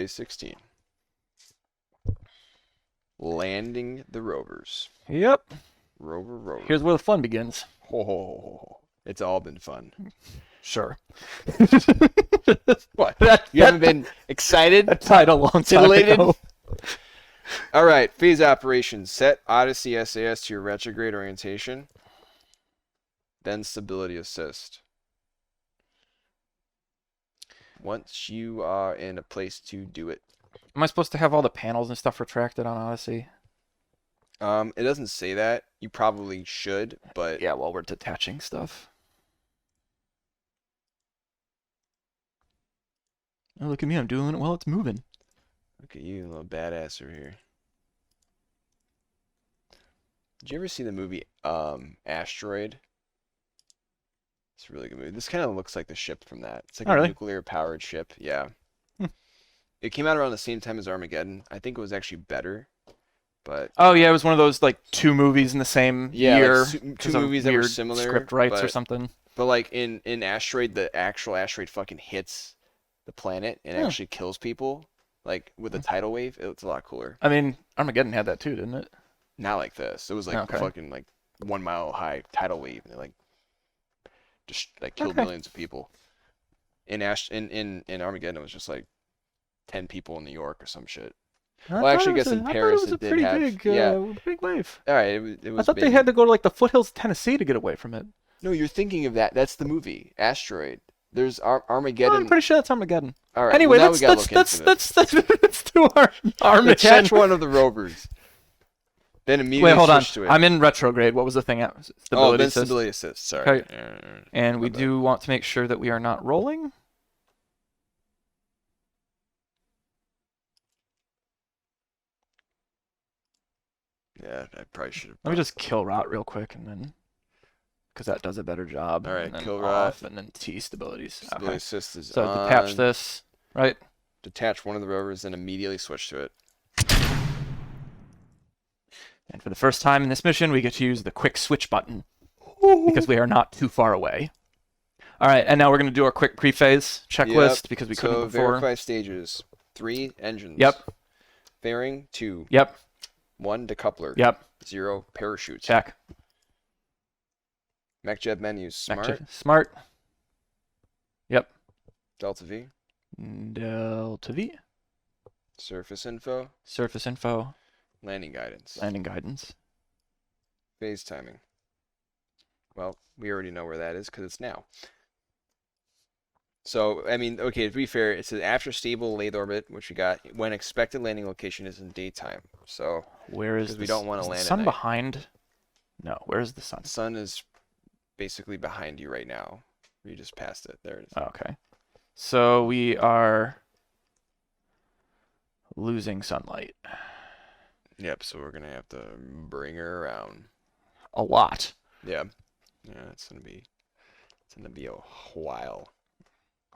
Phase 16. Landing the rovers. Yep. Rover. Here's where the fun begins. Oh, it's all been fun. Sure. What? You haven't been excited? That died a long time Titillated? ago. All right. Phase operations. Set Odyssey SAS to your retrograde orientation. Then stability assist. Once you are in a place to do it. Am I supposed to have all the panels and stuff retracted on Odyssey? It doesn't say that. You probably should, but Yeah, while we're detaching stuff. Oh, look at me. I'm doing it while it's moving. look at you, little badasser here. Did you ever see the movie Asteroid? It's a really good movie. This kind of looks like the ship from that. It's like Oh, a really? nuclear-powered ship. Yeah. Hmm. It came out around the same time as Armageddon. I think it was actually better, but Oh, yeah, it was one of those, like, 2 movies in the same yeah, year. like two 'cause of movies that were weird similar, script rights or but something. like in Asteroid, the actual asteroid fucking hits the planet and Huh. actually kills people, like with a tidal wave. It's a lot cooler. I mean, Armageddon had that too, didn't it? Not like this. It was like Okay. fucking like 1 mile high tidal wave, and it like just like killed Okay. millions of people. In Armageddon, it was just like 10 people in New York or some shit. Well, I actually guess in Paris it was it a did pretty have big wave. All right, it was I thought they big. had to go to like the foothills of Tennessee to get away from it. No, you're thinking of that. That's the movie Asteroid. There's Oh, Armageddon. I'm pretty sure that's Armageddon. All right. Anyway, well, now we gotta let's look into this. let's do our mission. Detach one of the rovers. Then immediately Wait, hold on. switch to it. I'm in retrograde. What was the thing? Stability then assist. stability assist. Sorry. Okay. Yeah, And we my bad. do want to make sure that we are not rolling. Yeah, I probably should have. Let me just kill rot real quick and then, because that does a better job. All right, and then kill off, rot. and then T stabilities. Stability Okay. assist is So on. detach this, right? Detach one of the rovers, then immediately switch to it. And for the first time in this mission, we get to use the quick switch button because we are not too far away. All right, and now we're going to do our quick pre-phase checklist Yep. because we couldn't So before. verify stages. 3 engines. Yep. Fairing 2. Yep. 1 decoupler. Yep. 0 parachute. Check. MechJet menus. Smart. Smart. Yep. Delta V. Delta V. Surface info. Surface info. Landing guidance. Landing guidance. Phase timing. Well, we already know where that is because it's now. So, I mean, okay, to be fair, it says after stable Laythe orbit, which we got, when expected landing location is in daytime. So, Where is because we don't want to is land the at sun night. behind? No, where is the sun? The sun is basically behind you right now. You just passed it. There it is. Okay. So we are losing sunlight. Yep, so we're going to have to bring her around. A lot. Yeah. Yeah, it's going to be a while.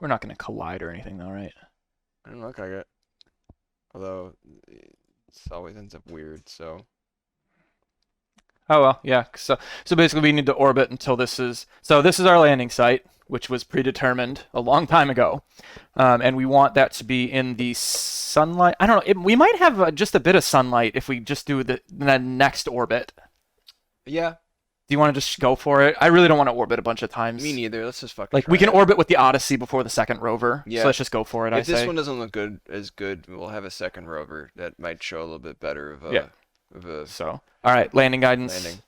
We're not going to collide or anything though, right? I don't look like it. Although, it always ends up weird, so. Oh well, yeah. So basically we need to orbit until this is our landing site, which was predetermined a long time ago, and we want that to be in the sunlight. I don't know. We might have just a bit of sunlight if we just do the next orbit. Yeah. Do you want to just go for it? I really don't want to orbit a bunch of times. Me neither. Let's just fucking Like try we can it. orbit with the Odyssey before the second rover. Yeah. So let's just go for it. If this one doesn't look as good, we'll have a second rover that might show a little bit better of a, Yeah. of a So all right, landing guidance. landing.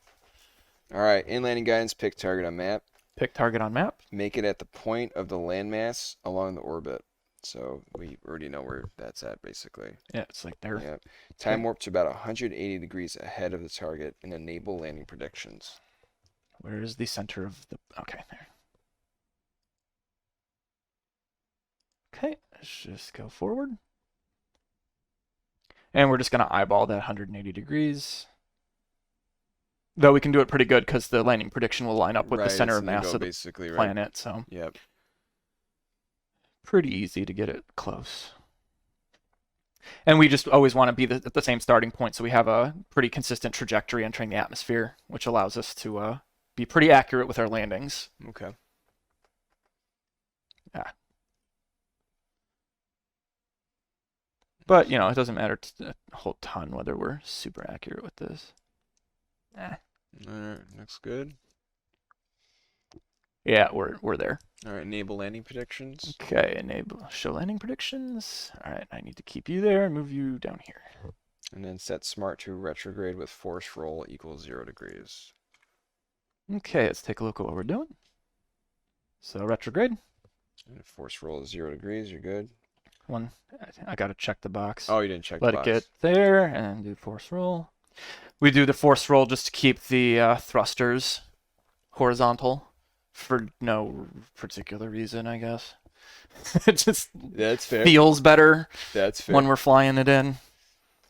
All right, in landing guidance, pick target on map. Pick target on map. Make it at the point of the landmass along the orbit. So we already know where that's at, basically. Yeah, it's like there. Yep. Time warp to about 180 degrees ahead of the target and enable landing predictions. Where is the center of the? Okay, there. Okay, let's just go forward. And we're just going to eyeball that 180 degrees. Though we can do it pretty good because the landing prediction will line up with the center it's of gonna mass go of the basically right. planet. So Yep. pretty easy to get it close. And we just always want to be at the same starting point, so we have a pretty consistent trajectory entering the atmosphere, which allows us to be pretty accurate with our landings. Okay. Yeah. But, you know, it doesn't matter a whole ton whether we're super accurate with this. Eh. Alright, looks good. Yeah, we're there. Alright, enable landing predictions. Okay, enable show landing predictions. All right, I need to keep you there and move you down here. And then set smart to retrograde with force roll equals 0 degrees. Okay, let's take a look at what we're doing. So retrograde. And if force roll is 0 degrees, you're good. I gotta check the box. Oh, you didn't check Let the it box. get there and do force roll. We do the force roll just to keep the thrusters horizontal for no particular reason, I guess. It just That's fair. feels better That's fair. when we're flying it in.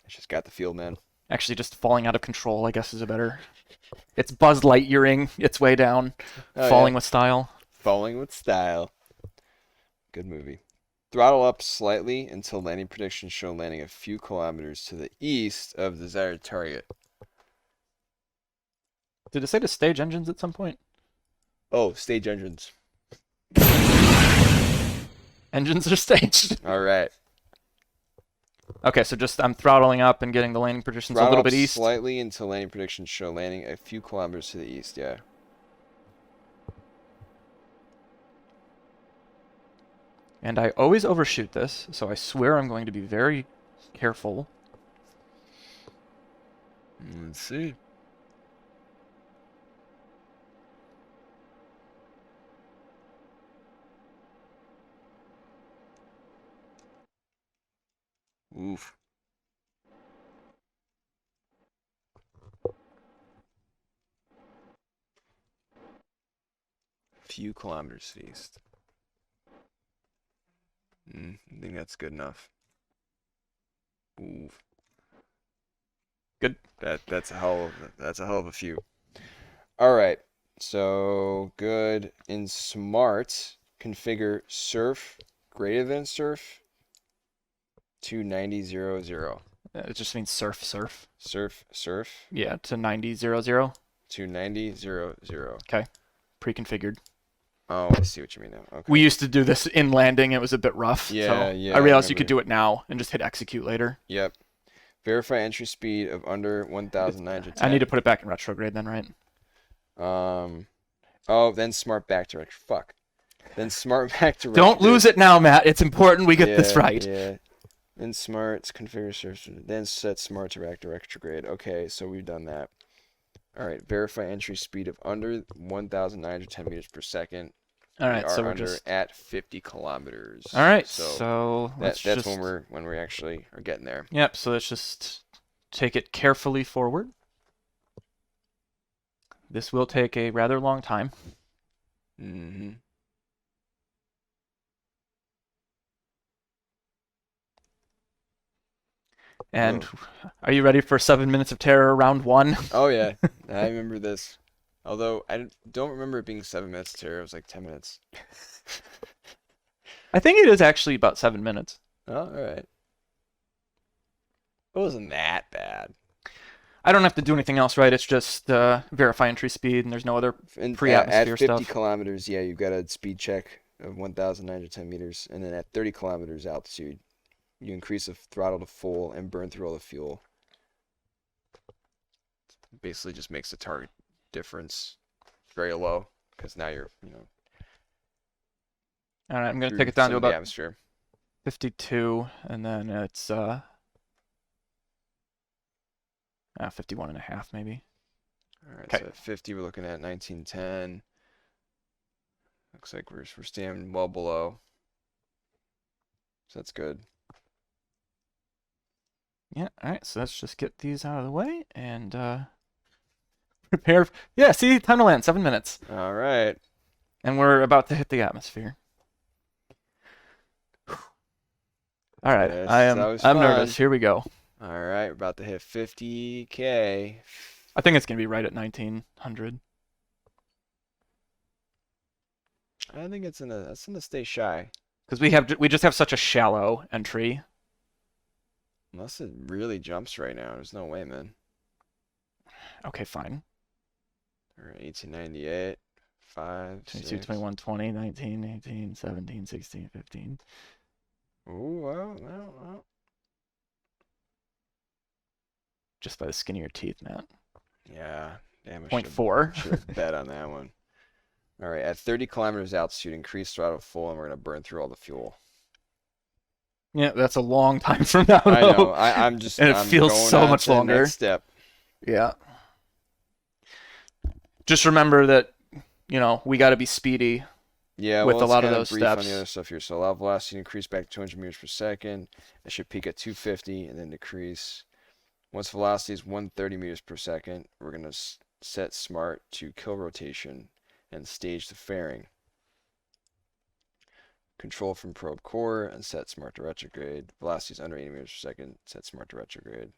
It's just got the feel, man. Actually, just falling out of control, I guess, is a better. It's Buzz Lightyearing its way down, Oh, falling yeah. with style. Falling with style. Good movie. Throttle up slightly until landing predictions show landing a few kilometers to the east of the desired target. Did it say to stage engines at some point? Oh, stage engines. Engines are staged. All right. Okay, so just I'm throttling up and getting the landing predictions a Throttle little up bit east. slightly until landing predictions show landing a few kilometers to the east. Yeah. And I always overshoot this, so I swear I'm going to be very careful. Let's see. Oof. Few kilometers to the east. I think that's good enough. Oof. Good. That's a hell of a few. All right. So good in smart. Configure surf greater than surf to 9000. It just means surf. Surf Yeah, to 9000. to 9000. Okay, pre-configured. Oh, I see what you mean now. Okay. We used to do this in landing. It was a bit rough. Yeah, so yeah, I I realized you could remember. do it now and just hit execute later. Yep. Verify entry speed of under 1,910. I need to put it back in retrograde then, right? Oh, then smart back to fuck. Then smart back to Don't lose it now, Matt. It's important we get this right. Yeah. Then smart configure surf. Then set smart to retrograde. Okay, so we've done that. All right. Verify entry speed of under 1,910 meters per second. All right, We so are we're under just at 50 kilometers. all right. So So that's just when we actually are getting there. Yep. So let's just take it carefully forward. This will take a rather long time. Mm-hmm. And are you ready for 7 minutes of terror round one? Oh yeah, I remember this. Although I don't remember it being 7 minutes to terror. It was like 10 minutes. I think it is actually about 7 minutes. Oh, all right. It wasn't that bad. I don't have to do anything else, right? It's just verify entry speed, and there's no other And pre-atmosphere at 50 stuff. kilometers, yeah, you've got a speed check of 1,910 meters, and then at 30 kilometers altitude, you increase the throttle to full and burn through all the fuel. Basically, just makes the target difference very low because now you're, All right, I'm going to through take it down some to of the about atmosphere. 52, and then it's 51 and a half maybe. All right, Okay. so at 50, we're looking at 1910. Looks like we're staying well below. So that's good. Yeah, all right, so let's just get these out of the way and prepare. Yeah, see, time to land, 7 minutes. All right. And we're about to hit the atmosphere. All right, Yes, I'm that was nervous. fun. Here we go. All right, we're about to hit 50K. I think it's going to be right at 1900. I think that's gonna stay shy. Because we just have such a shallow entry. Unless it really jumps right now. There's no way, man. Okay, fine. All right, 1898, 5, 22, 6. 21, 20, 19, 18, 17, 16, 15. Ooh, well. just by the skin of your teeth, Matt. Yeah. Damn, I 0.4. should have bet on that one. All right, at 30 kilometers altitude, increase throttle full, and we're gonna burn through all the fuel. Yeah, that's a long time from now, I though. know. I'm And it feels going so on much to the longer. next step. Yeah. Just remember that, you know, we got to be speedy. Yeah, With well, a lot it's of kind those brief on steps. the other stuff here. So allow velocity to increase back to 200 meters per second. It should peak at 250 and then decrease. Once velocity is 130 meters per second, we're gonna set smart to kill rotation and stage the fairing. Control from probe core and set smart to retrograde. Velocity is under 80 meters per second. Set smart to retrograde.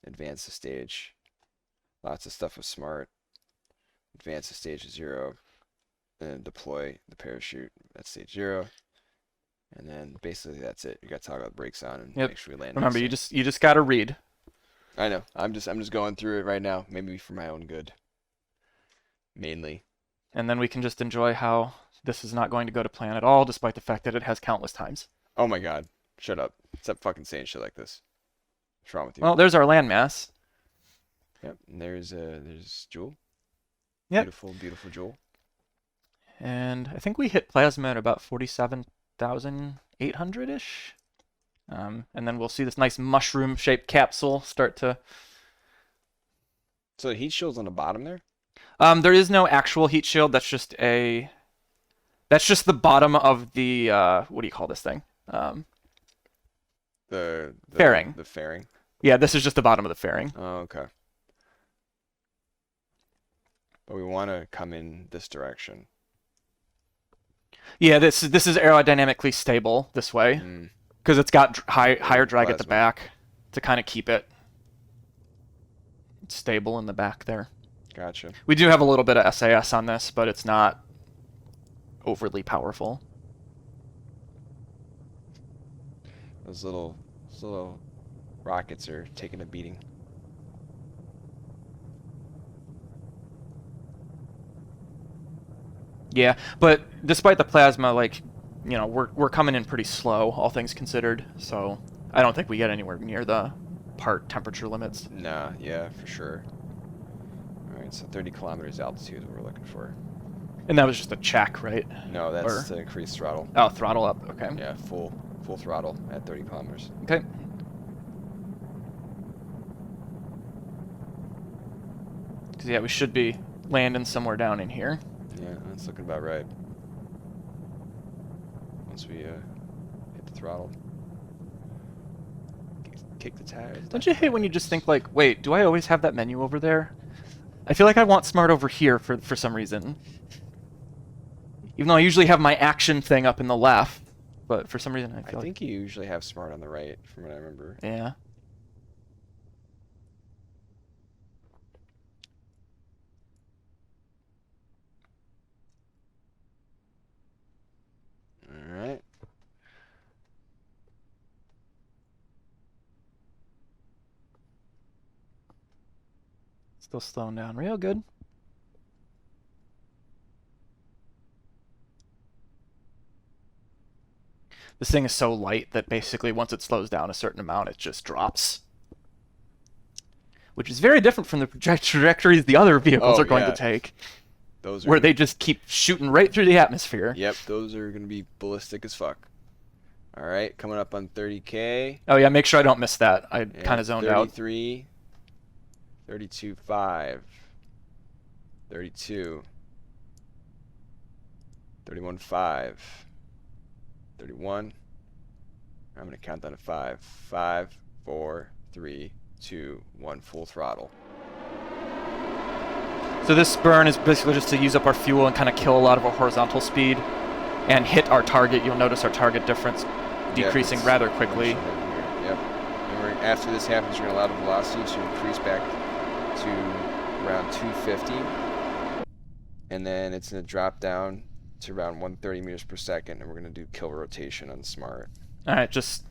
Advance the stage. Lots of stuff with smart. Advance the stage to 0. Then deploy the parachute at stage 0. And then basically that's it. You got to toggle the brakes on and make sure we land. Remember, nicely. you just got to read. I know. I'm just going through it right now, maybe for my own good. Mainly. And then we can just enjoy how this is not going to go to plan at all, despite the fact that it has countless times. Oh my god. Shut up. Stop fucking saying shit like this. What's wrong with you? Well, there's our landmass. Yep. And there's Jewel. Yep. Beautiful, beautiful Jewel. And I think we hit plasma at about 47,800-ish. And then we'll see this nice mushroom-shaped capsule start to... So the heat shield's on the bottom there? There is no actual heat shield. That's just the bottom of the, what do you call this thing? The fairing. The fairing. Yeah, this is just the bottom of the fairing. Oh, okay. But we want to come in this direction. Yeah, this is aerodynamically stable this way because it's got higher drag at the back to kind of keep it stable in the back there. Gotcha. We do have a little bit of SAS on this, but it's not overly powerful. Those little rockets are taking a beating. Yeah, but despite the plasma, like, you know, we're coming in pretty slow, all things considered. So I don't think we get anywhere near the part temperature limits. Nah, yeah, for sure. All right, so 30 kilometers altitude is what we're looking for. And that was just a check, right? No, that's to increase throttle. Oh, throttle up. Okay. Yeah, full throttle at 30 kilometers. Okay. Because yeah, we should be landing somewhere down in here. Yeah, that's looking about right. Once we hit the throttle. Kick the tires. Don't you hate when you just think like, wait, do I always have that menu over there? I feel like I want smart over here for some reason. Even though I usually have my action thing up in the left, but for some reason I think you usually have smart on the right, from what I remember. Yeah. All right. Still slowing down real good. This thing is so light that basically once it slows down a certain amount, it just drops. Which is very different from the trajectories the other vehicles are going to take. Those where they just keep shooting right through the atmosphere. Yep, those are going to be ballistic as fuck. All right, coming up on 30K. Oh, yeah, make sure I don't miss that. I kind of zoned out. 33, 32.5, 32, 31.5, 31. I'm going to count down to 5. 5, 4, 3, 2, 1, full throttle. So this burn is basically just to use up our fuel and kind of kill a lot of our horizontal speed and hit our target. You'll notice our target difference decreasing rather quickly. Yep. And after this happens, you're going to allow the velocity to increase back to around 250. And then it's going to drop down to around 130 meters per second. And we're going to do kill rotation on smart. All right,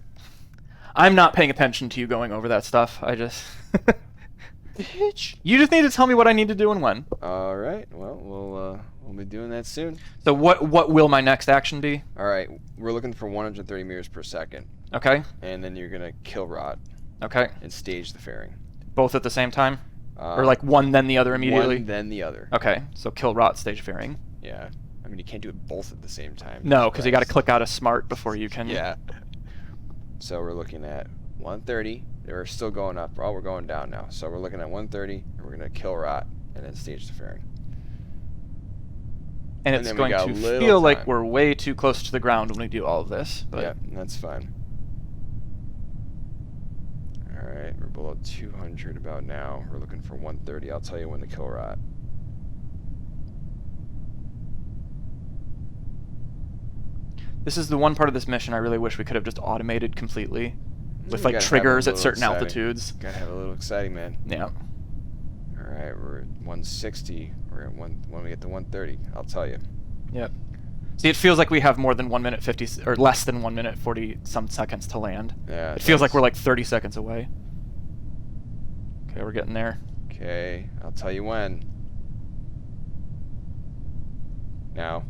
I'm not paying attention to you going over that stuff. Bitch. You just need to tell me what I need to do and when. All right. Well, we'll be doing that soon. So what will my next action be? All right. We're looking for 130 meters per second. Okay. And then you're gonna kill rot. Okay. And stage the fairing. Both at the same time? Or Uh, like one then the other immediately? One, then the other. Okay, so kill rot stage fairing. Yeah. I mean, you can't do it both at the same time. No, because you got to Christ. click out of smart before you can. Yeah. So we're looking at 130. We're still going up. Oh, we're going down now. So we're looking at 130, and we're going to kill rot and then stage the fairing. And And it's then we going got to a little feel like time. we're way too close to the ground when we do all of this. But Yeah, that's fine. All right, we're below 200 about now. We're looking for 130. I'll tell you when to kill rot. this is the one part of this mission I really wish we could have just automated completely. With We like gotta have triggers a at little certain exciting. altitudes. Gotta have a little exciting, man. Yeah. All right, we're at 160. We're at when we get to 130. I'll tell you. Yep. See, it feels like we have more than 1 minute 50 or less than 1 minute 40 some seconds to land. Yeah. It feels like we're like 30 seconds away. Okay, we're getting there. Okay, I'll tell you when. Now.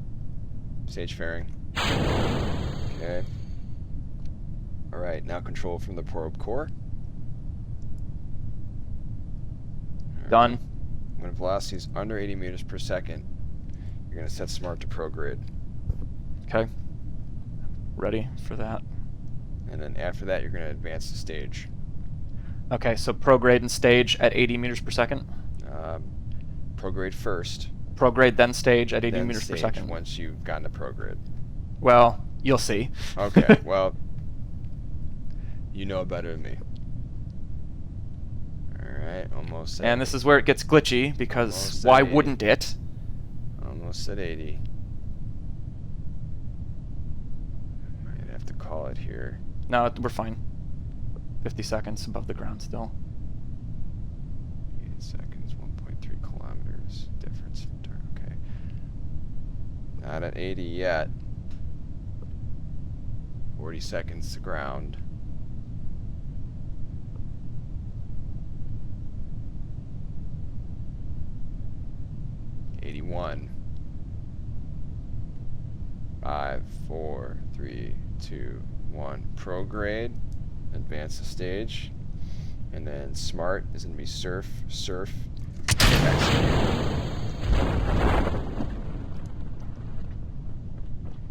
Stage fairing. Okay. Alright, now control from the probe core. Done. When velocity is under 80 meters per second, you're going to set smart to prograde. Okay. Ready for that. And then after that, you're going to advance the stage. Okay, so prograde and stage at 80 meters per second. Prograde first. Prograde then stage at 80 then meters per stage second. once you've gotten to prograde. Well, you'll see. Okay, well, you know better than me. Alright, almost at And this is where it gets glitchy, because Almost why at 80. wouldn't it? Almost at 80. Might have to call it here. No, we're fine. 50 seconds above the ground still. 80 seconds, 1.3 kilometers difference from turn. Okay. Not at 80 yet. 40 seconds to ground. '81. 5, 4, 3, 2, 1. Prograde. Advance the stage. And then smart is going to be surf, execute.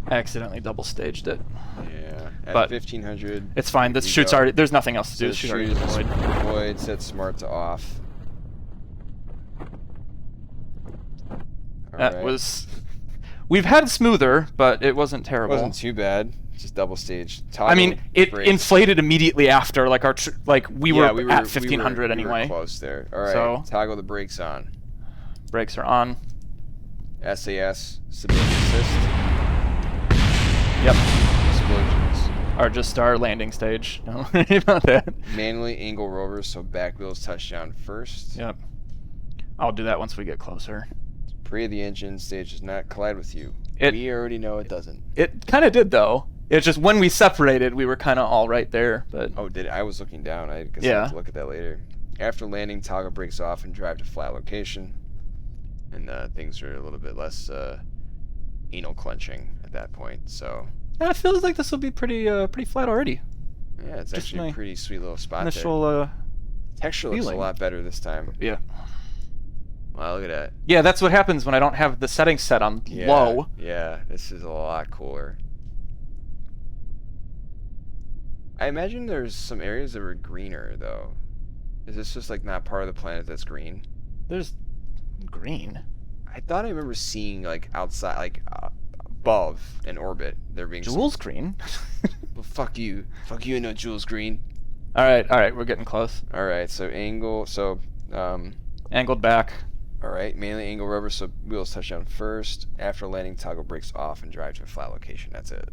I accidentally double staged it. Yeah. At But 1500. It's fine. This we shoot's go. already. There's nothing else to do. So This shoot already shoot is deployed. deployed, set smart to off. That Alright. was. We've had smoother, but it wasn't It terrible. wasn't too bad. Just double stage. I mean, it inflated immediately after. Like we were at we 1500 were anyway. close there. All right. So- Toggle the brakes on. Brakes are on. SAS stability assist. Yep. Explosions. Or just our landing stage. Don't worry about that. Manually angle rovers so back wheels touch down first. Yep. I'll do that once we get closer. Pre the engine stage does not collide with you. It- We already know it doesn't. It kind of did though. It's just when we separated, we were kind of all right there. But Oh, did it? I was looking down. I guess I Yeah. have to look at that later. After landing, toggle brakes off and drive to flat location. And things are a little bit less anal clenching at that point. So yeah, it feels like this will be pretty flat already. yeah, it's Just actually my a pretty sweet little spot there. Initial. Texture looks a feeling. lot better this time. Yeah. Wow, look at that. Yeah, that's what happens when I don't have the settings set on Yeah, low. Yeah, this is a lot cooler. I imagine there's some areas that were greener though. Is this just like not part of the planet that's green? There's green. I thought I remember seeing like outside, like above in orbit, there being Jules green. Well, fuck you, and no Jules green. all right, we're getting close. All right, so angle, so Angled back. all right, mainly angle rover, so wheels touch down first. After landing, toggle brakes off and drive to a flat location. That's it.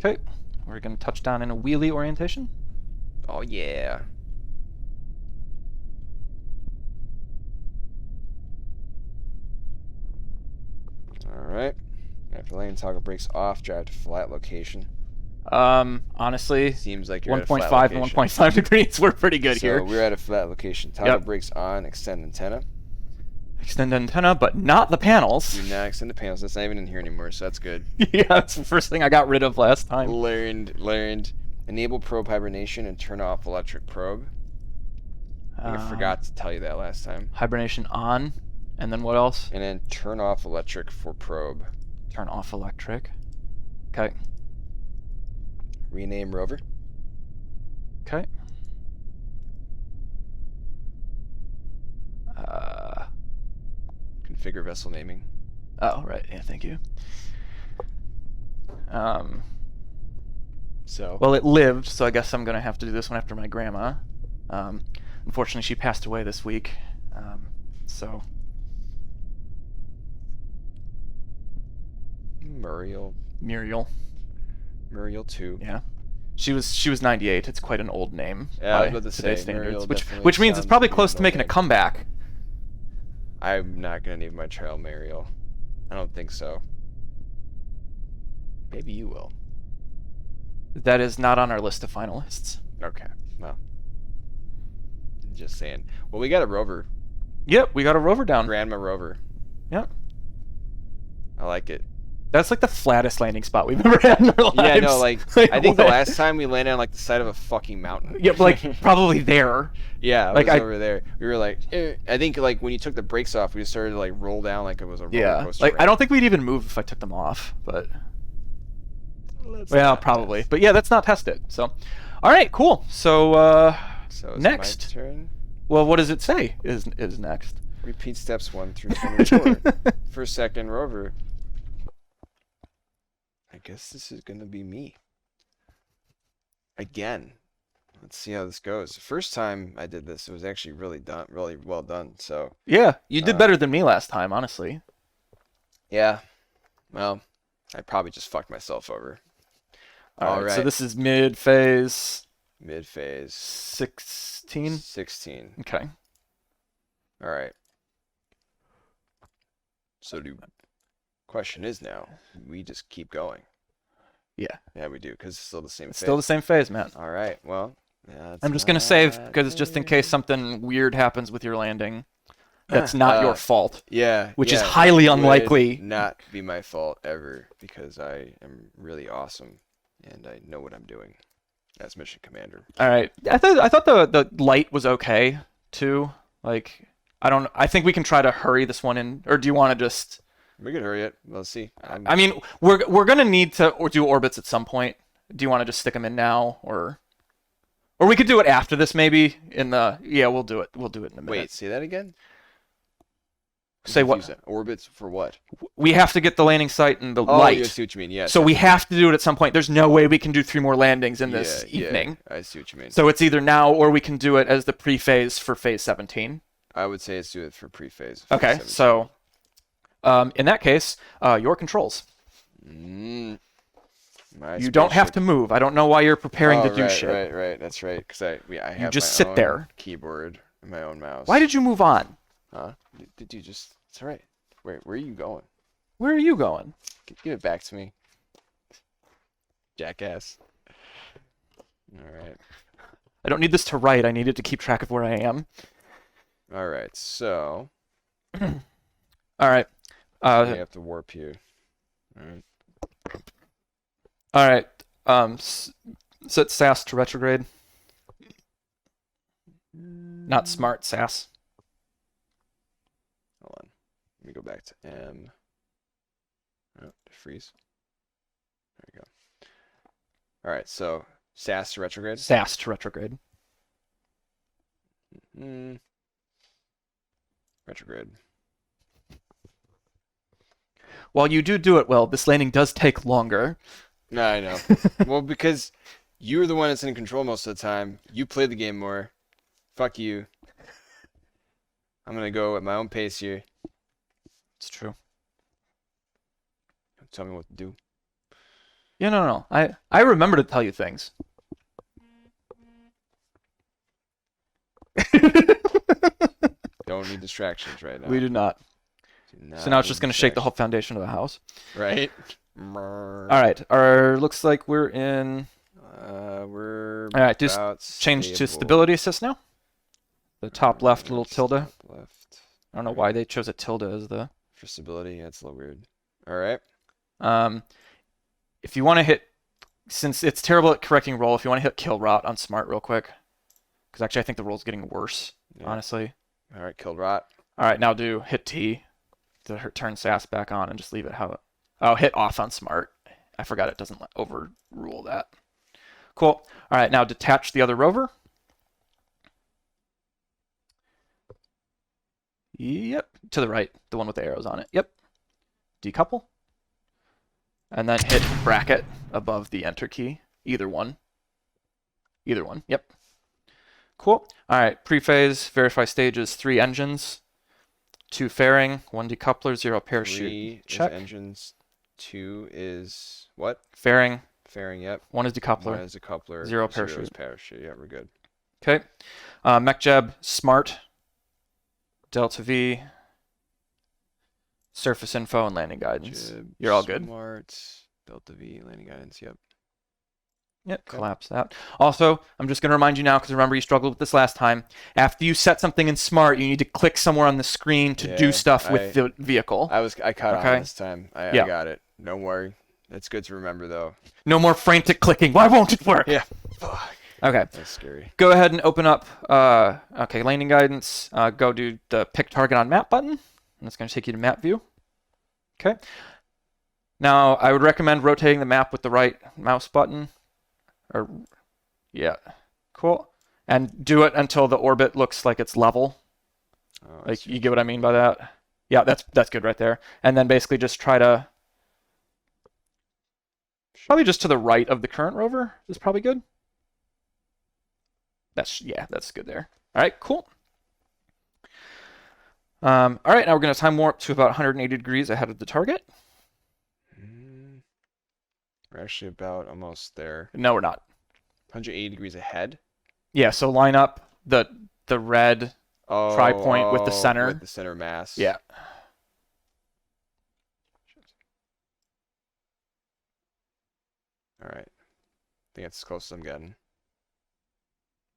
Okay. We're gonna touch down in a wheelie orientation. Oh yeah. Alright. After landing, toggle brakes off, drive to flat location. Honestly, Seems like you're at a 1.5 flat and location. 1.5 degrees. We're pretty good So here. we're at a flat location. Toggle Yep. brakes on, extend antenna. Extend antenna, but not the panels. Do not extend the panels. That's not even in here anymore, so that's good. Yeah, that's the first thing I got rid of last time. Learned. Enable probe hibernation and turn off electric probe. I think I forgot to tell you that last time. Hibernation on, and then what else? And then turn off electric for probe. Turn off electric. Okay. Rename rover. Okay. Configure vessel naming. Oh, right. Yeah, thank you. So. Well, it lived, so I guess I'm going to have to do this one after my grandma. Unfortunately, she passed away this week. So. Muriel Muriel. 2. Yeah. She was 98. It's quite an old name Yeah, I by was about to today's say, standards, Muriel which means it's sounds probably like close an to old making a name. comeback. I'm not gonna name my child Mariel. I don't think so. Maybe you will. That is not on our list of finalists. Okay. Well. Just saying. Well, we got a rover. Yep, we got a rover down. Grandma rover. Yep. I like it. That's like the flattest landing spot we've ever had in our lives. Yeah, no, like I think the what? last time we landed on like the side of a fucking mountain. Yep, like probably there. Yeah, like it was over there. We were like, I think like when you took the brakes off, we just started to like roll down like it was a roller coaster. Like ride. I don't think we'd even move if I took them off, but Let's well, not probably. test. But yeah, that's not tested. So, all right, cool. So So it's next. my turn. Well, what does it say is next? Repeat steps 1 through 24 for second rover. I guess this is gonna be me. Again. Let's see how this goes. The first time I did this, it was actually really well done. So Yeah, you did better than me last time, honestly. yeah. Well, I probably just fucked myself over. All right. So right. this is mid phase Mid phase 16. 16. Okay. All right. So question is now, we just keep going. Yeah. Yeah, we do, because it's still the same It's phase. still the same phase, man. All right. Well, yeah, I'm just gonna save because just in case something weird happens with your landing, that's not your fault. Yeah. Which is yeah, highly that would unlikely. Not be my fault ever, because I am really awesome and I know what I'm doing as mission commander. All right. I thought the light was okay too. Like I think we can try to hurry this one in, or do you want to just? We could hurry it. Let's see. I mean, we're gonna need to do orbits at some point. Do you want to just stick them in now, or we could do it after this maybe? We'll do it. We'll do it in a minute. Wait, say that again? Say what? Confused. Orbits for what? We have to get the landing site and the Oh, light. I see what you mean. Yes. So we have to do it at some point. There's no way we can do 3 more landings in this evening. Yeah, I see what you mean. So it's either now or we can do it as the pre-phase for phase 17. I would say let's do it for pre-phase. Okay, so in that case, your controls. My You don't have spaceship. to move. I don't know why you're preparing to do shit. Right. That's right. Because I have just my sit own there. keyboard and my own mouse. Why did you move on? Huh? Did you just? It's all right. Where are you going? Where are you going? Give it back to me, jackass. All right. I don't need this to write. I need it to keep track of where I am. All right. So All right. we have to warp here. All right. All right. Set SAS to retrograde. Not smart SAS. Hold on. Let me go back to M. Oh, freeze. There we go. All right. So SAS to retrograde. SAS to retrograde. Retrograde. While you do it well, this landing does take longer. No, I know. Well, because you're the one that's in control most of the time. You play the game more. Fuck you. I'm gonna go at my own pace here. It's true. Tell me what to do. Yeah, no. I remember to tell you things. Don't need distractions right now. We do not. So now it's just going to shake the whole foundation of the house. Right? All right. Looks like we're in. We're All right. Just about change to stable. stability assist now. The top left little tilde. Top left. I don't know why they chose a tilde as the. For stability, that's a little weird. All right. If you want to hit, since it's terrible at correcting roll, if you want to hit kill rot on smart real quick, Because actually, I think the roll's getting worse, Yeah. honestly. All right, killed rot. All right, now do hit T to turn SAS back on and just leave it how it... Oh, hit off on smart. I forgot it doesn't overrule that. Cool. All right, now detach the other rover. Yep, to the right, the one with the arrows on it. Yep. Decouple. And then hit bracket above the enter key. Either one. Either one. Yep. Cool. All right, pre-phase, verify stages, 3 engines, 2 fairing, 1 decoupler, 0 parachute. 3 Check. is engines. 2 is what? Fairing. Fairing, yep. 1 is 1 decoupler. is a coupler. 0 is parachute. parachute. Yeah, we're good. Okay. Mech jab, smart, delta V, surface info, and landing guidance. Jib, You're all good. Smart, Delta V, landing guidance, yep. Yep, Okay. collapse that. Also, I'm just going to remind you now, because remember you struggled with this last time. After you set something in smart, you need to click somewhere on the screen to do Yeah, stuff with the vehicle. I caught Okay. on this time. I Yeah. got it. Don't worry. That's good to remember, though. No more frantic clicking. Why won't it work? Yeah. Fuck. Okay. That's scary. Go ahead and open up, okay, landing guidance. Go do the pick target on map button. And it's going to take you to map view. Okay. Now, I would recommend rotating the map with the right mouse button. Or, yeah. Cool. And do it until the orbit looks like it's level. Oh, I Like, see. you get what I mean by that? Yeah, that's good right there. And then basically just try to... Probably just to the right of the current rover is probably good. That's good there. All right, cool. All right, now we're going to time warp to about 180 degrees ahead of the target. We're actually about almost there. No, we're not. 180 degrees ahead. Yeah, so line up the red tri-point with the center. With the center mass. Yeah. All right. I think that's as close as I'm getting.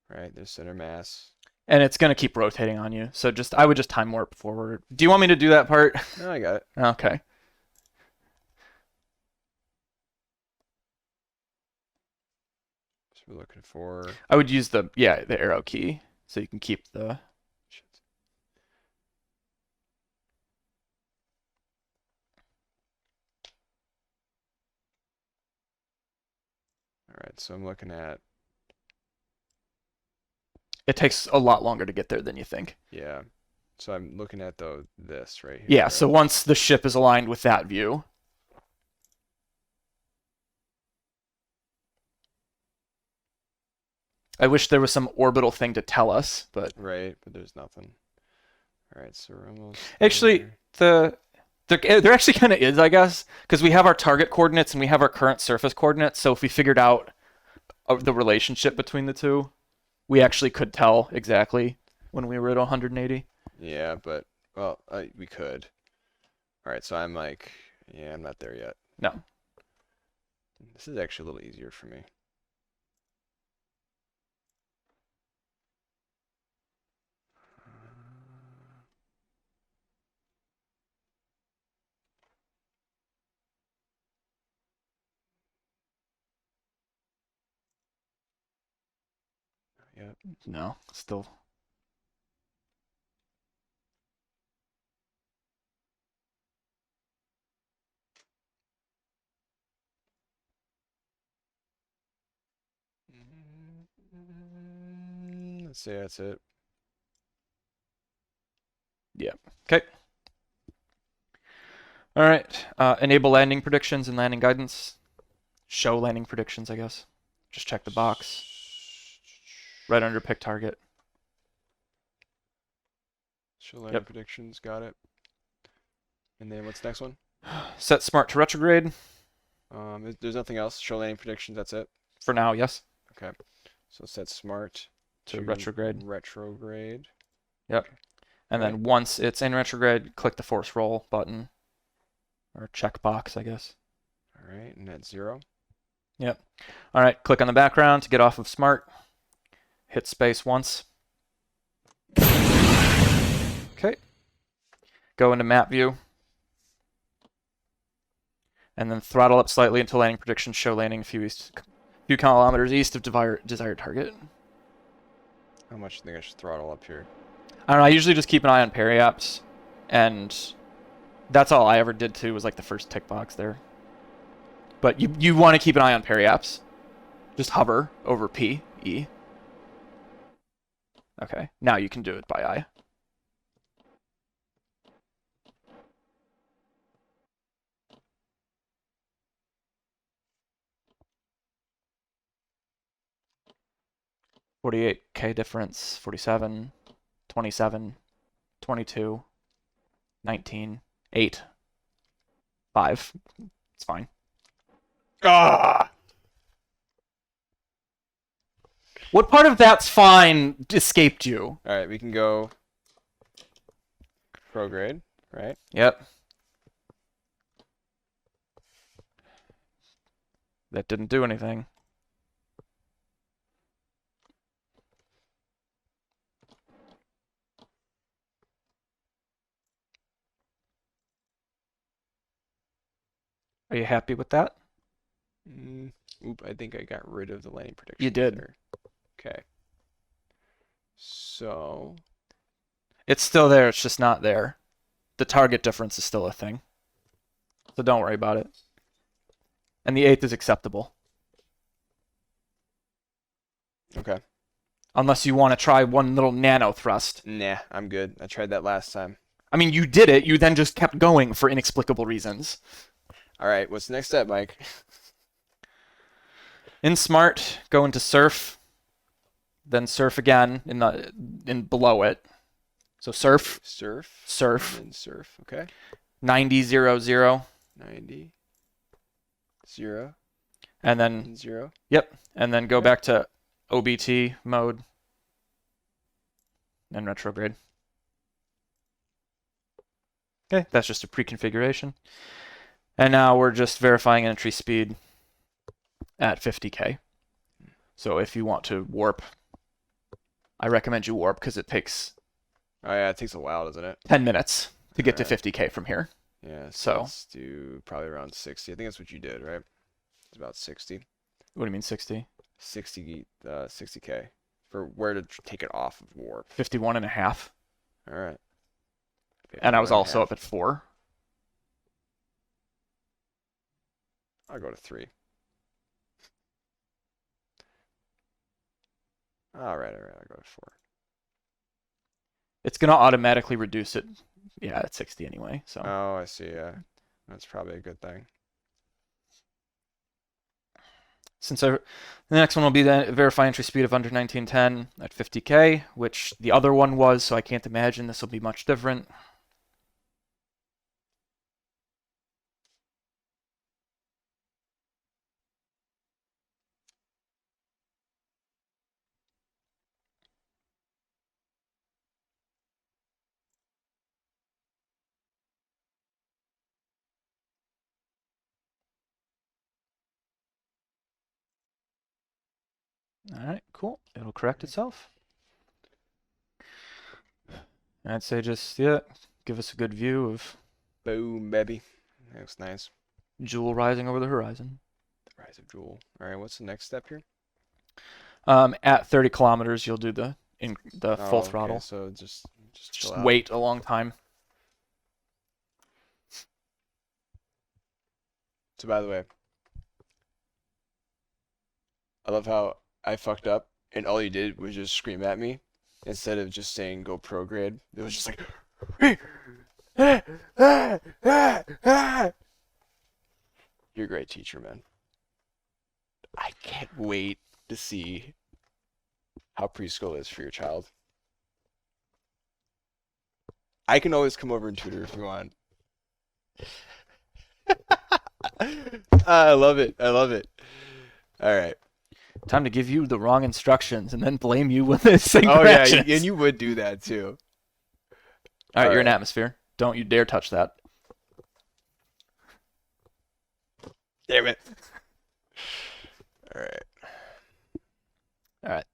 Right, there's center mass. And it's going to keep rotating on you. So I would just time warp forward. Do you want me to do that part? No, I got it. Okay. So we're looking for... I would use the arrow key so you can keep the... Shit. All right, so I'm looking at... It takes a lot longer to get there than you think. Yeah. So I'm looking at this right here. Yeah, so once the ship is aligned with that view. I wish there was some orbital thing to tell us, but... Right, but there's nothing. All right, so we're almost... Actually, there. there actually kind of is, I guess, because we have our target coordinates and we have our current surface coordinates, so if we figured out the relationship between the two, we actually could tell exactly when we were at 180. Yeah, but, well, we could. All right, so I'm like, yeah, I'm not there yet. No. This is actually a little easier for me. Yep. No, still. Let's say that's it. Yeah. Okay. All right. Enable landing predictions and landing guidance. Show landing predictions, I guess. Just check the box. Right under pick target. Show landing predictions, got it. And then what's the next one? Set smart to retrograde. There's nothing else. Show landing predictions, that's it. For now, yes. Okay. So set smart To retrograde. Retrograde. Yep. And then once it's in retrograde, click the force roll button. Or check box, I guess. All right, and that's 0. Yep. All right, click on the background to get off of smart. Hit space once. Okay. Go into map view. And then throttle up slightly until landing predictions show landing a few kilometers east of desired target. How much do you think I should throttle up here? I don't know. I usually just keep an eye on periapts, and that's all I ever did too. Was like the first tick box there. But you want to keep an eye on periapts. Just hover over P E. Okay. Now you can do it by eye. $48K difference. 47, 27, 22, 19, 8, 5. It's fine. Ah! What part of that's fine escaped you? All right, we can go prograde, right? Yep. That didn't do anything. Are you happy with that? Oop, I think I got rid of the landing prediction. You did. There. Okay. So. It's still there, it's just not there. The target difference is still a thing. So don't worry about it. And the 8th is acceptable. Okay. Unless you want to try one little nano thrust. Nah, I'm good. I tried that last time. I mean, you did it, you then just kept going for inexplicable reasons. All right, what's the next step, Mike? In smart, go into surf, then surf again in below it. So surf, Surf. surf, And surf. Okay. 90, 0, 0, 90. 0. and then And 0. yep, and then go Okay. back to OBT mode and retrograde. Okay, that's just a pre-configuration. And now we're just verifying entry speed at 50K. So if you want to warp, I recommend you warp because it takes Oh, yeah, it takes a while, doesn't it? 10 minutes to get to Alright. 50K from here. Yeah, So- let's do probably around 60. I think that's what you did, right? It's about 60. What do you mean 60? 60K for where to take it off of warp. 51 and a half. All right. And I was 51 and a also half. up at 4. I'll go to 3. All right, I'll go to 4. It's going to automatically reduce it. Yeah, at 60 anyway. So Oh, I see. Yeah, that's probably a good thing. since the next one will be the verify entry speed of under 1910 at 50K, which the other one was, so I can't imagine this will be much different. All right, cool. It'll correct itself. I'd say just, yeah, give us a good view of Boom, baby. That looks nice. Jewel rising over the horizon. The rise of Jewel. All right, what's the next step here? At 30 kilometers, you'll do the full Okay, throttle. so just chill Just out. wait a long time. So by the way, I love how I fucked up and all you did was just scream at me instead of just saying go pro grade. It was just like You're a great teacher, man. I can't wait to see how preschool is for your child. I can always come over and tutor if you want. I love it. I love it. All right. Time to give you the wrong instructions and then blame you when they sing Oh yeah, corrections. and you would do that too. All right, you're in Alright. atmosphere. Don't you dare touch that. Damn it. All right. All right.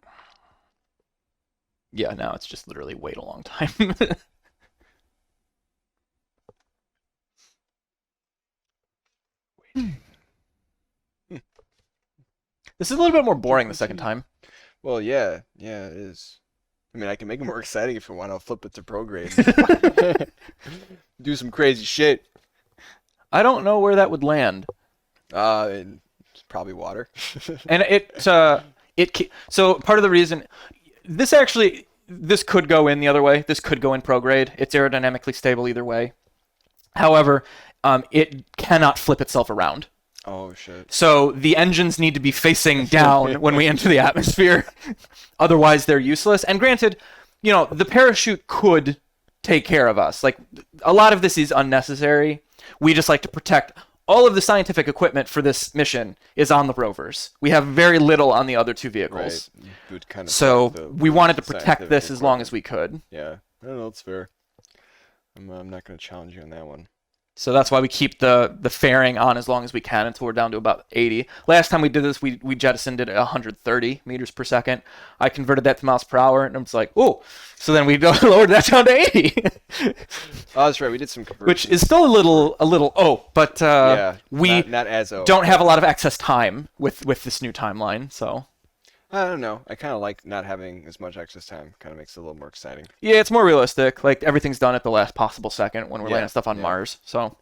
Yeah, now it's just literally wait a long time. This is a little bit more boring the second time. Well, yeah, it is. I mean, I can make it more exciting if you want. I'll flip it to prograde. Do some crazy shit. I don't know where that would land. And probably water. And so part of the reason this could go in the other way. This could go in prograde. It's aerodynamically stable either way. However, it cannot flip itself around. Oh shit. So the engines need to be facing down when we enter the atmosphere. Otherwise, they're useless. And granted, the parachute could take care of us. Like, a lot of this is unnecessary. We just like to protect. All of the scientific equipment for this mission is on the Rovers. We have very little on the other two vehicles. Right. So we wanted to protect this as long as we could. Yeah. I don't know. It's fair. I'm not going to challenge you on that one. So that's why we keep the fairing on as long as we can until we're down to about 80. Last time we did this, we jettisoned it at 130 meters per second. I converted that to miles per hour, and it's like, oh. So then we lowered that down to 80. Oh, that's right. We did some conversions. Which is still a little, but we not as don't have a lot of excess time with this new timeline, so. I don't know. I kind of like not having as much excess time. Kind of makes it a little more exciting. Yeah, it's more realistic. Like, everything's done at the last possible second when we're landing stuff on Mars. So.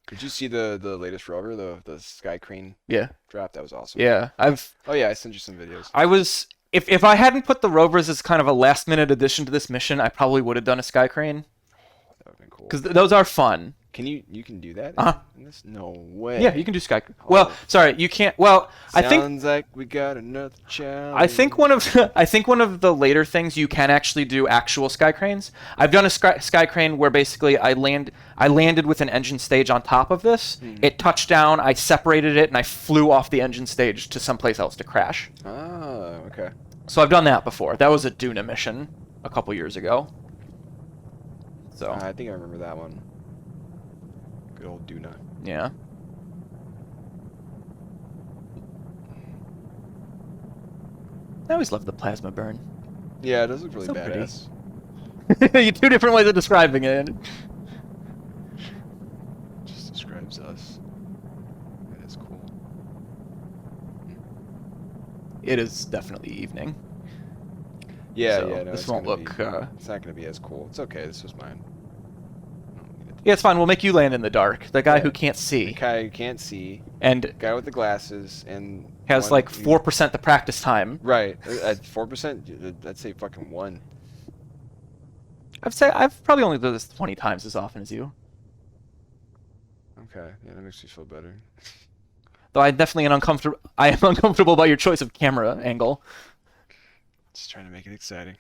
Did you see the latest rover, the Sky Crane drop? That was awesome. Yeah, Oh yeah, I sent you some videos. If I hadn't put the rovers as kind of a last minute addition to this mission, I probably would have done a Sky Crane. That would have been cool. Because those are fun. Can you can do that? In this? No way. Yeah, you can do Sky. Well, sorry, you can't. Well, sounds like we got another challenge. I think one of the later things you can actually do actual sky cranes. I've done a sky crane where basically I landed with an engine stage on top of this. It touched down. I separated it and I flew off the engine stage to someplace else to crash. Oh, okay. So I've done that before. That was a Duna mission a couple years ago. So I think I remember that one. Good old Duna. Yeah. I always love the plasma burn. Yeah, it does look really So badass. You two different ways of describing it. Just describes us. That is cool. It is definitely evening. Yeah, So yeah. No, this won't look. It's not going to be as cool. It's okay. This was mine. Yeah, it's fine. We'll make you land in the dark. The guy who can't see. The guy who can't see. And guy with the glasses and has like 4% the practice time. Right. At 4%, I'd say fucking 1. I've probably only done this 20 times as often as you. Okay. Yeah, that makes me feel better. Though I am uncomfortable about your choice of camera angle. Just trying to make it exciting.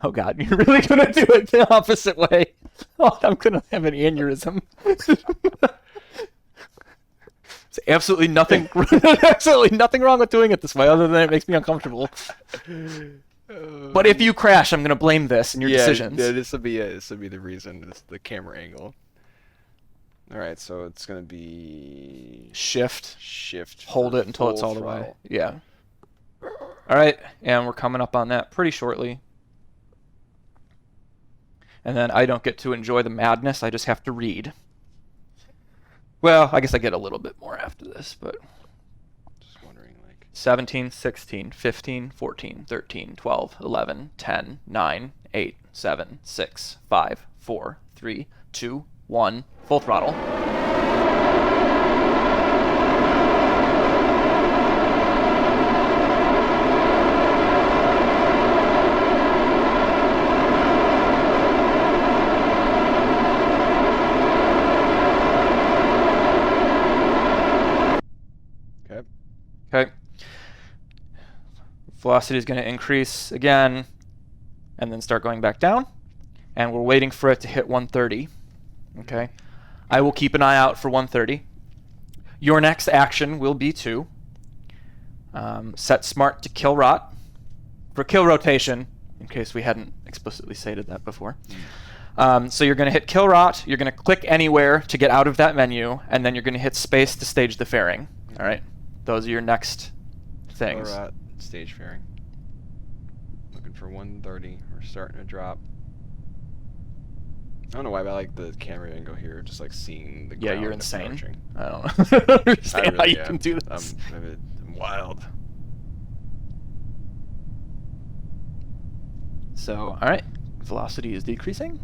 Oh god, you're really gonna do it the opposite way. Oh, I'm gonna have an aneurysm. There's absolutely nothing wrong with doing it this way, other than it makes me uncomfortable. But if you crash, I'm gonna blame this and your decisions. Yeah, this will be the reason. This the camera angle. All right, so it's gonna be shift. Hold it until it's all the way. Yeah. All right, and we're coming up on that pretty shortly. And then I don't get to enjoy the madness. I just have to read. Well, I guess I get a little bit more after this, but... Just wondering, like... 17, 16, 15, 14, 13, 12, 11, 10, 9, 8, 7, 6, 5, 4, 3, 2, 1. Full throttle. Okay. Velocity is going to increase again and then start going back down. And we're waiting for it to hit 130. Okay. I will keep an eye out for 130. Your next action will be to set smart to kill rot. For kill rotation, in case we hadn't explicitly stated that before. So you're going to hit kill rot. You're going to click anywhere to get out of that menu. And then you're going to hit space to stage the fairing. All right. Those are your next things. Kill rot, stage fairing. Looking for 130. We're starting to drop. I don't know why, but I like the camera angle here, just like seeing the ground. Yeah, you're insane. Approaching. I don't understand how you can do this. I'm wild. So, all right, velocity is decreasing.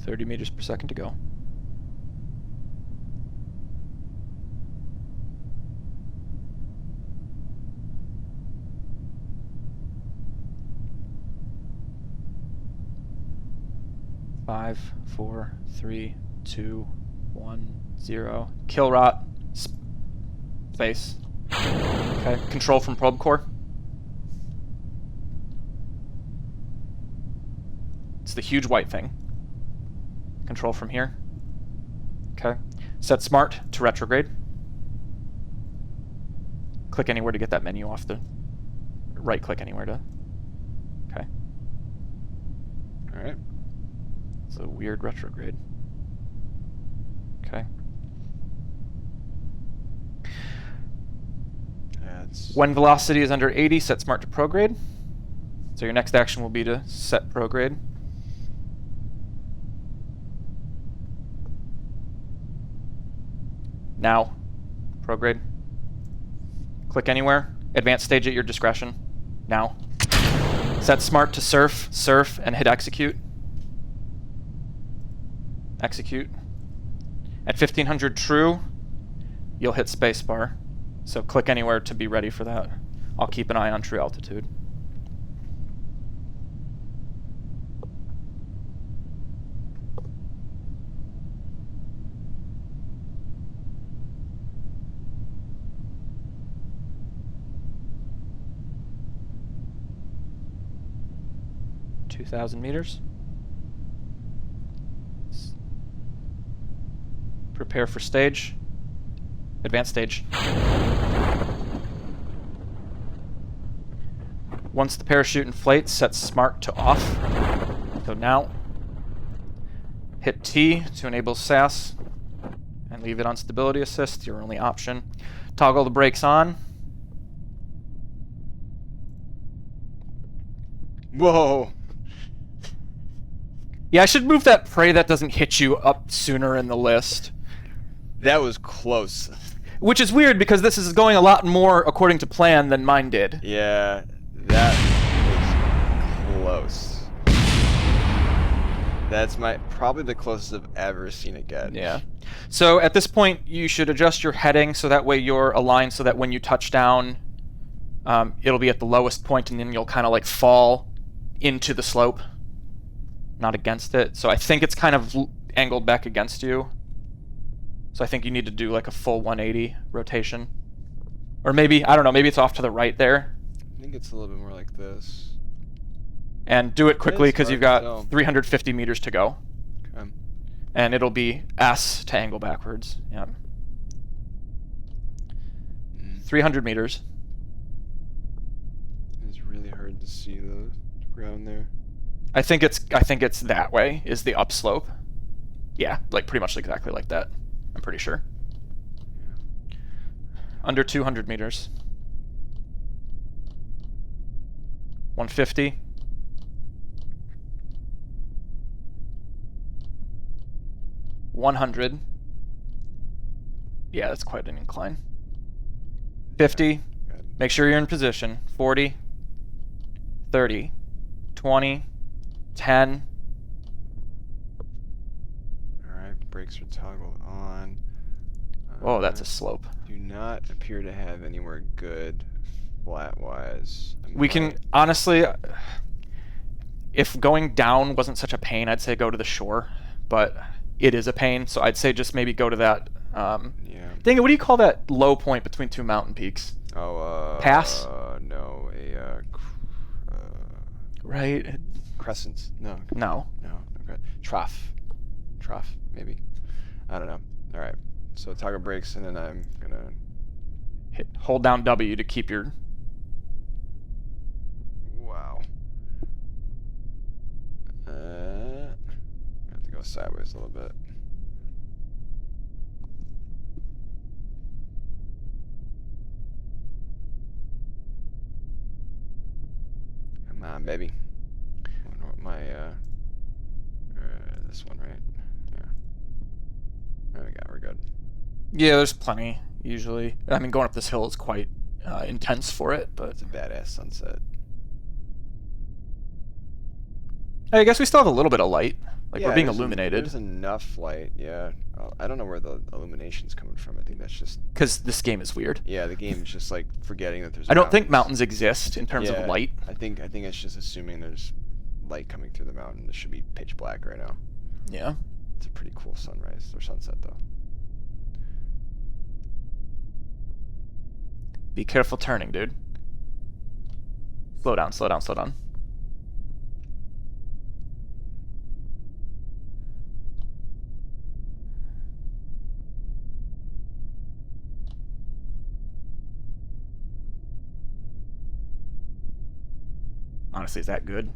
.30 meters per second to go. Five, 4, 3, 2, 1, 0. Kill rot. Space. Okay. Control from probe core. It's the huge white thing. Control from here. Okay. Set smart to retrograde. Click anywhere to get that menu off the... Right click anywhere to... Okay. Alright. It's a weird retrograde. Okay. When velocity is under 80, set smart to prograde. So your next action will be to set prograde. Now, prograde. Click anywhere. Advanced stage at your discretion. Now. Set smart to surf, and hit execute. Execute. At 1500 true, you'll hit spacebar. So click anywhere to be ready for that. I'll keep an eye on true altitude. .2,000 meters. Prepare for stage. Advanced stage. Once the parachute inflates, set smart to off. So now, hit T to enable SAS, and leave it on stability assist, your only option. Toggle the brakes on. Whoa! Yeah, I should move that pray that doesn't hit you up sooner in the list. That was close. Which is weird because this is going a lot more according to plan than mine did. Yeah, that was close. That's probably the closest I've ever seen it get. Yeah. So at this point, you should adjust your heading so that way you're aligned so that when you touch down, it'll be at the lowest point and then you'll kind of like fall into the slope, not against it. So I think it's kind of angled back against you. So I think you need to do like a full 180 rotation. Or maybe, I don't know, maybe it's off to the right there. I think it's a little bit more like this. And do it quickly It's because hard you've to got tell. 350 meters to go. Okay. And it'll be S to angle backwards. Yeah. 300 meters. It's really hard to see the ground there. I think it's that way is the upslope. Yeah, like pretty much exactly like that. I'm pretty sure. Under 200 meters. 150. 100. Yeah, that's quite an incline. 50. Good. Make sure you're in position. 40. 30. 20. 10. Alright, brakes are toggled on. Oh, that's a slope. Do not appear to have anywhere good flat-wise. We can, honestly, if going down wasn't such a pain, I'd say go to the shore, but it is a pain, so I'd say just maybe go to that, yeah. dang it, what do you call that low point between two mountain peaks? Oh, Pass? No, Right? crescent. No. No. No. Okay. Trough, maybe. I don't know. Alright. So toggle brakes, and then I'm gonna... Hold down W to keep your... Wow. I have to go sideways a little bit. on, baby. I wonder what my this one, right? Yeah. There we go. We're good. Yeah, there's plenty usually. I mean, going up this hill is quite intense for it, but It's a badass sunset. I guess we still have a little bit of light. Like Yeah, we're being there's illuminated. There's enough light. Yeah. I don't know where the illumination's coming from. I think that's just. Because this game is weird. Yeah, the game's just like forgetting that there's. I don't think mountains exist in terms Yeah, of light. I think it's just assuming there's light coming through the mountain. It should be pitch black right now. Yeah. It's a pretty cool sunrise or sunset though. Be careful turning, dude. Slow down, slow down, slow down. Honestly, is that good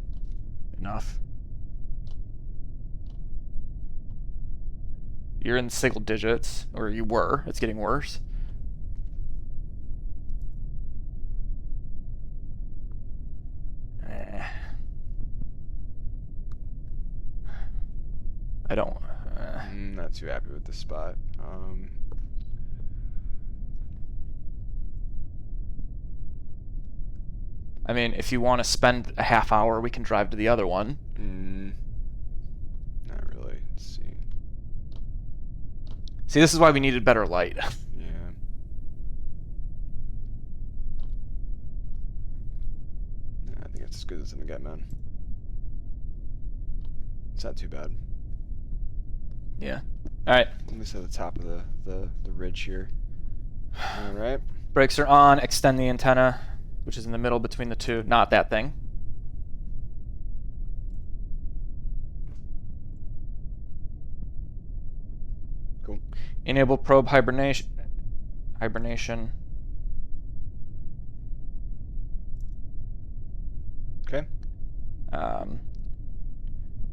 enough? You're in single digits, or you were. It's getting worse. I don't. Not too happy with this spot. I mean, if you want to spend a half hour, we can drive to the other one. Not really. Let's see. See, this is why we needed better light. Yeah. I think it's as good as it's gonna get, man. It's not too bad. Yeah. All right. At least at the top of the ridge here. All right. Brakes are on. Extend the antenna, which is in the middle between the two. Not that thing. Cool. Enable probe hibernation. Hibernation. Okay.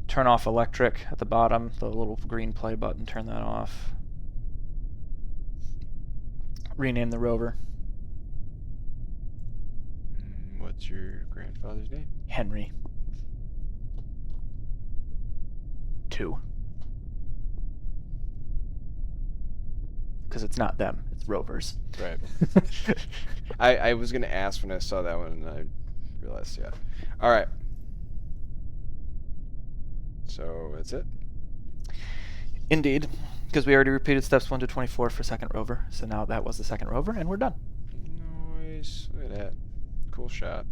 Turn off electric at the bottom. The little green play button. Turn that off. Rename the rover. What's your grandfather's name? Henry. 2. Because it's not them, it's Rovers. Right. I was gonna ask when I saw that one, and I realized, yeah. All right. So that's it. Indeed, because we already repeated steps 1 to 24 for second rover. So now that was the second rover, and we're done. Nice. Look at that. Cool shot.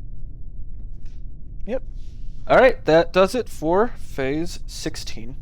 Yep. All right, that does it for phase 16.